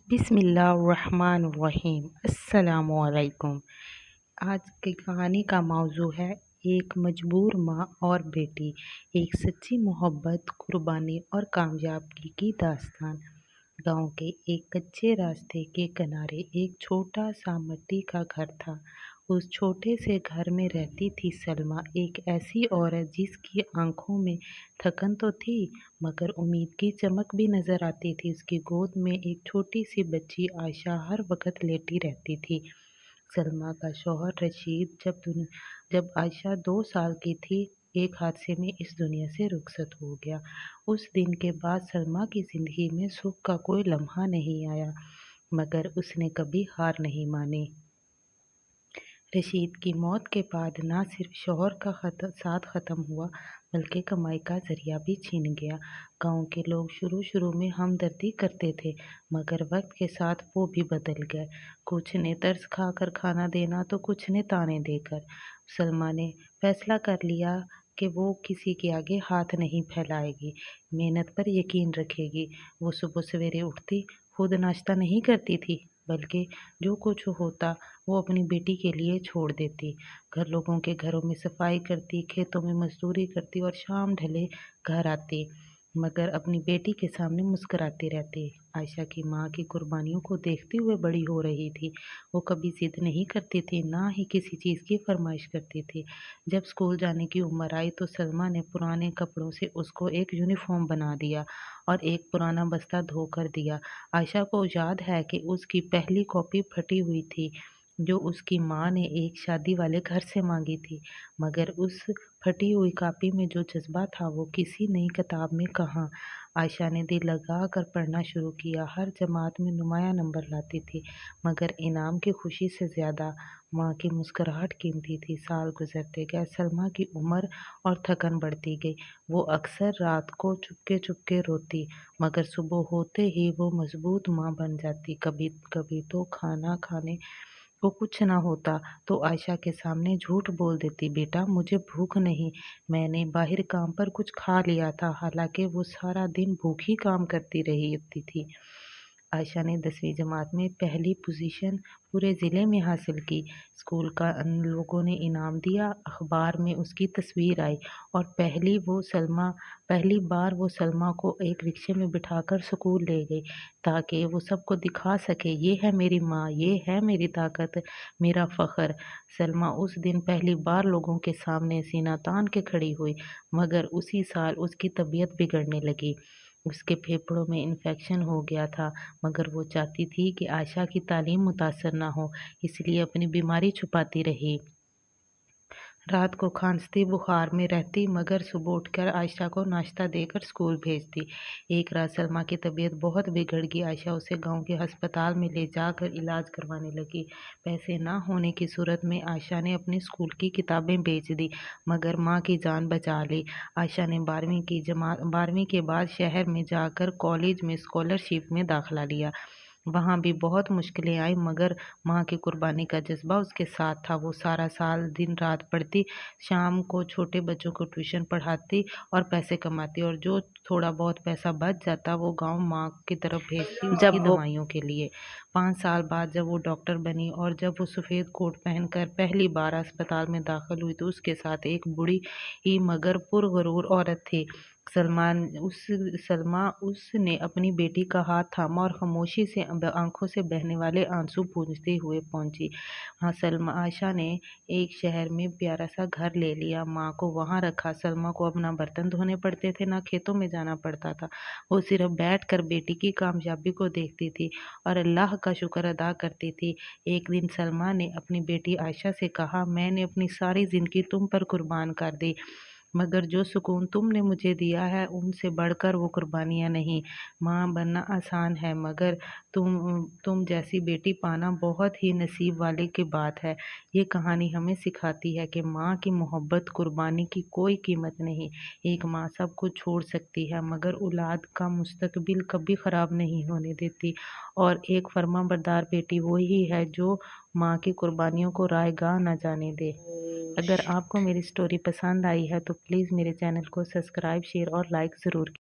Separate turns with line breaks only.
بسم اللہ الرحمن الرحیم۔ السلام علیکم۔ آج کی کہانی کا موضوع ہے ایک مجبور ماں اور بیٹی، ایک سچی محبت، قربانی اور کامیابی کی داستان۔ گاؤں کے ایک کچے راستے کے کنارے ایک چھوٹا سا مٹی کا گھر تھا۔ اس چھوٹے سے گھر میں رہتی تھی سلمیٰ، ایک ایسی عورت جس کی آنکھوں میں تھکن تو تھی مگر امید کی چمک بھی نظر آتی تھی۔ اس کی گود میں ایک چھوٹی سی بچی عائشہ ہر وقت لیٹی رہتی تھی۔ سلمیٰ کا شوہر رشید جب عائشہ 2 سال کی تھی ایک حادثے میں اس دنیا سے رخصت ہو گیا۔ اس دن کے بعد سلمیٰ کی زندگی میں سکھ کا کوئی لمحہ نہیں آیا مگر اس نے کبھی ہار نہیں مانی۔ رشید کی موت کے بعد نہ صرف شوہر کا ساتھ ختم ہوا بلکہ کمائی کا ذریعہ بھی چھن گیا۔ گاؤں کے لوگ شروع میں ہمدردی کرتے تھے مگر وقت کے ساتھ وہ بھی بدل گئے، کچھ نے ترس کھا کر کھانا دینا تو کچھ نے طعنے دے کر۔ سلمیٰ نے فیصلہ کر لیا کہ وہ کسی کے آگے ہاتھ نہیں پھیلائے گی، محنت پر یقین رکھے گی۔ وہ صبح سویرے اٹھتی، خود ناشتہ نہیں کرتی تھی بلکہ جو کچھ ہوتا وہ اپنی بیٹی کے لیے چھوڑ دیتی۔ لوگوں کے گھروں میں صفائی کرتی، کھیتوں میں مزدوری کرتی اور شام ڈھلے گھر آتی مگر اپنی بیٹی کے سامنے مسکراتی رہتی۔ عائشہ کی ماں کی قربانیوں کو دیکھتے ہوئے بڑی ہو رہی تھی۔ وہ کبھی ضد نہیں کرتی تھی، نہ ہی کسی چیز کی فرمائش کرتی تھی۔ جب اسکول جانے کی عمر آئی تو سلمیٰ نے پرانے کپڑوں سے اس کو ایک یونیفارم بنا دیا اور ایک پرانا بستہ دھو کر دیا۔ عائشہ کو یاد ہے کہ اس کی پہلی کاپی پھٹی ہوئی تھی جو اس کی ماں نے ایک شادی والے گھر سے مانگی تھی مگر اس پھٹی ہوئی کاپی میں جو جذبہ تھا وہ کسی نئی کتاب میں کہاں۔ عائشہ نے دل لگا کر پڑھنا شروع کیا، ہر جماعت میں نمایاں نمبر لاتی تھی مگر انعام کی خوشی سے زیادہ ماں کی مسکراہٹ قیمتی تھی۔ سال گزرتے گئے، سلمیٰ کی عمر اور تھکن بڑھتی گئی۔ وہ اکثر رات کو چپکے روتی مگر صبح ہوتے ہی وہ مضبوط ماں بن جاتی۔ کبھی تو کھانا کھانے کو کچھ نہ ہوتا تو عائشہ کے سامنے جھوٹ بول دیتی، بیٹا مجھے بھوک نہیں، میں نے باہر کام پر کچھ کھا لیا تھا، حالانکہ وہ سارا دن بھوکی کام کرتی رہتی تھی۔ عائشہ نے 10ویں جماعت میں پہلی پوزیشن پورے ضلع میں حاصل کی۔ اسکول کا لوگوں نے انعام دیا، اخبار میں اس کی تصویر آئی اور پہلی بار وہ سلمیٰ کو ایک رکشے میں بٹھا کر اسکول لے گئی تاکہ وہ سب کو دکھا سکے، یہ ہے میری ماں، یہ ہے میری طاقت، میرا فخر۔ سلمیٰ اس دن پہلی بار لوگوں کے سامنے سینہ تان کے کھڑی ہوئی مگر اسی سال اس کی طبیعت بگڑنے لگی۔ اس کے پھیپھڑوں میں انفیکشن ہو گیا تھا مگر وہ چاہتی تھی کہ عائشہ کی تعلیم متاثر نہ ہو، اس لیے اپنی بیماری چھپاتی رہی۔ رات کو کھانستی بخار میں رہتی مگر صبح اٹھ کر عائشہ کو ناشتہ دے کر اسکول بھیجتی۔ ایک رات سلمیٰ کی طبیعت بہت بگڑ گئی، عائشہ اسے گاؤں کے ہسپتال میں لے جا کر علاج کروانے لگی۔ پیسے نہ ہونے کی صورت میں عائشہ نے اپنے اسکول کی کتابیں بیچ دی مگر ماں کی جان بچا لی۔ عائشہ نے 12ویں کے بعد شہر میں جا کر کالج میں اسکالرشپ میں داخلہ لیا۔ وہاں بھی بہت مشکلیں آئیں مگر ماں کی قربانی کا جذبہ اس کے ساتھ تھا۔ وہ سارا سال دن رات پڑھتی، شام کو چھوٹے بچوں کو ٹیوشن پڑھاتی اور پیسے کماتی اور جو تھوڑا بہت پیسہ بچ جاتا وہ گاؤں ماں کی طرف بھیجتی اس کی دوائیوں کے لیے۔ 5 سال بعد جب وہ ڈاکٹر بنی اور جب وہ سفید کوٹ پہن کر پہلی بار اسپتال میں داخل ہوئی تو اس کے ساتھ ایک بوڑھی ہی مگر پرغرور عورت تھی۔ سلمیٰ اس نے اپنی بیٹی کا ہاتھ تھاما اور خاموشی سے آنکھوں سے بہنے والے آنسو پوچھتے ہوئے پہنچی۔ عائشہ نے ایک شہر میں پیارا سا گھر لے لیا، ماں کو وہاں رکھا۔ سلمیٰ کو اب نہ برتن دھونے پڑتے تھے، نہ کھیتوں میں جانا پڑتا تھا، وہ صرف بیٹھ کر بیٹی کی کامیابی کو دیکھتی تھی اور اللہ کا شکر ادا کرتی تھی۔ ایک دن سلمیٰ نے اپنی بیٹی عائشہ سے کہا، میں نے اپنی ساری زندگی تم پر قربان کر دی مگر جو سکون تم نے مجھے دیا ہے ان سے بڑھ کر وہ قربانیاں نہیں۔ ماں بننا آسان ہے مگر تم جیسی بیٹی پانا بہت ہی نصیب والے کی بات ہے۔ یہ کہانی ہمیں سکھاتی ہے کہ ماں کی محبت، قربانی کی کوئی قیمت نہیں۔ ایک ماں سب کچھ چھوڑ سکتی ہے مگر اولاد کا مستقبل کبھی خراب نہیں ہونے دیتی، اور ایک فرمانبردار بیٹی وہی ہے جو ماں کی قربانیوں کو رائے گاہ نہ جانے دے۔ اگر آپ کو میری سٹوری پسند آئی ہے تو پلیز میرے چینل کو سبسکرائب، شیئر اور لائک ضرور کیجیے۔